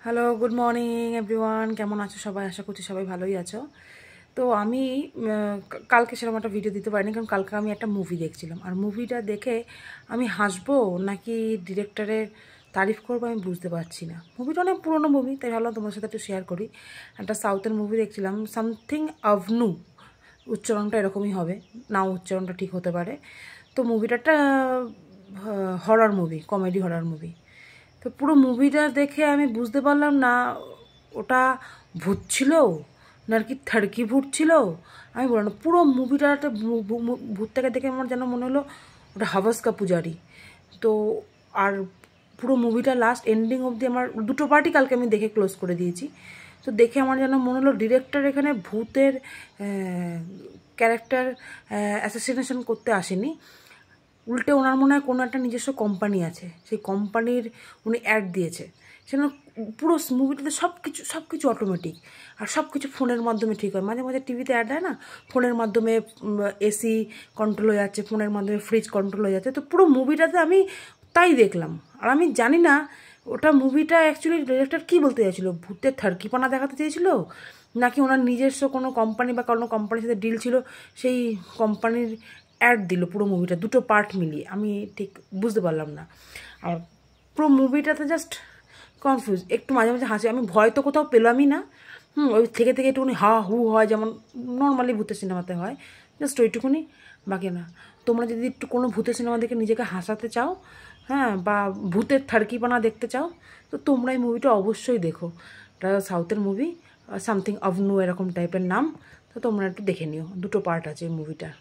Hello, good morning everyone. কেমন আছো সবাই? আশা করছি সবাই ভালোই আছো। তো আমি কালকে সেরকম একটা ভিডিও দিতে পারিনি, কারণ কালকে আমি একটা মুভি দেখছিলাম। আর মুভিটা দেখে আমি হাসবো নাকি ডিরেক্টরের তারিফ করবো আমি বুঝতে পারছি না। মুভিটা অনেক পুরোনো মুভি, তাই ভাবলাম তোমার সাথে একটু শেয়ার করি। একটা সাউথের মুভি দেখছিলাম, সামথিং অভনু, উচ্চারণটা এরকমই হবে, নাও উচ্চারণটা ঠিক হতে পারে। তো মুভিটা একটা horror movie, comedy horror movie. তো পুরো মুভিটা দেখে আমি বুঝতে পারলাম না ওটা ভূত ছিল না আর কি থার্কি ভূত ছিল। আমি বললাম না, পুরো মুভিটা একটা ভূতটাকে দেখে আমার যেন মনে হলো ওটা হাভাস্কা পূজারি। তো আর পুরো মুভিটা লাস্ট এন্ডিং অবধি আমার দুটো পার্টি কালকে আমি দেখে ক্লোজ করে দিয়েছি। তো দেখে আমার যেন মনে হলো ডিরেক্টর এখানে ভূতের ক্যারেক্টার অ্যাসোসিয়েশন করতে আসেনি, উল্টে ওনার মনে হয় কোনো একটা নিজস্ব কোম্পানি আছে, সেই কোম্পানির উনি অ্যাড দিয়েছে। সেজন্য পুরো মুভিটাতে সব কিছু অটোমেটিক, আর সব কিছু ফোনের মাধ্যমে ঠিক হয়। মাঝে মাঝে টিভিতে অ্যাড হয় না, ফোনের মাধ্যমে এসি কন্ট্রোল হয়ে যাচ্ছে, ফোনের মাধ্যমে ফ্রিজ কন্ট্রোল হয়ে যাচ্ছে। তো পুরো মুভিটাতে আমি তাই দেখলাম। আর আমি জানি না ওটা মুভিটা অ্যাকচুয়ালি ডিরেক্টর কী বলতে চাইছিল, ভূতের থার্কিপানা দেখাতে চেয়েছিল নাকি ওনার নিজস্ব কোনো কোম্পানি বা কোনো কোম্পানির সাথে ডিল ছিল, সেই কোম্পানির অ্যাড দিল পুরো মুভিটা, দুটো পার্ট মিলিয়ে। আমি ঠিক বুঝতে পারলাম না। আর পুরো মুভিটাতে জাস্ট কনফিউজ, একটু মাঝে মাঝে হাসি। আমি ভয় তো কোথাও পেলামই না। ওই থেকে একটুখানি হা হু হয়, যেমন নর্মালি ভূতের সিনেমাতে হয়, জাস্ট ওইটুকুনি, বাকি না। তোমরা যদি একটু কোনো ভূতের সিনেমা দেখে নিজেকে হাসাতে চাও, হ্যাঁ, বা ভূতের থার্কিপানা দেখতে চাও, তো তোমরা এই মুভিটা অবশ্যই দেখো। এটা সাউথের মুভি, সামথিং অভনু এরকম টাইপের নাম। তো তোমরা একটু দেখে নিও, দুটো পার্ট আছে এই মুভিটার।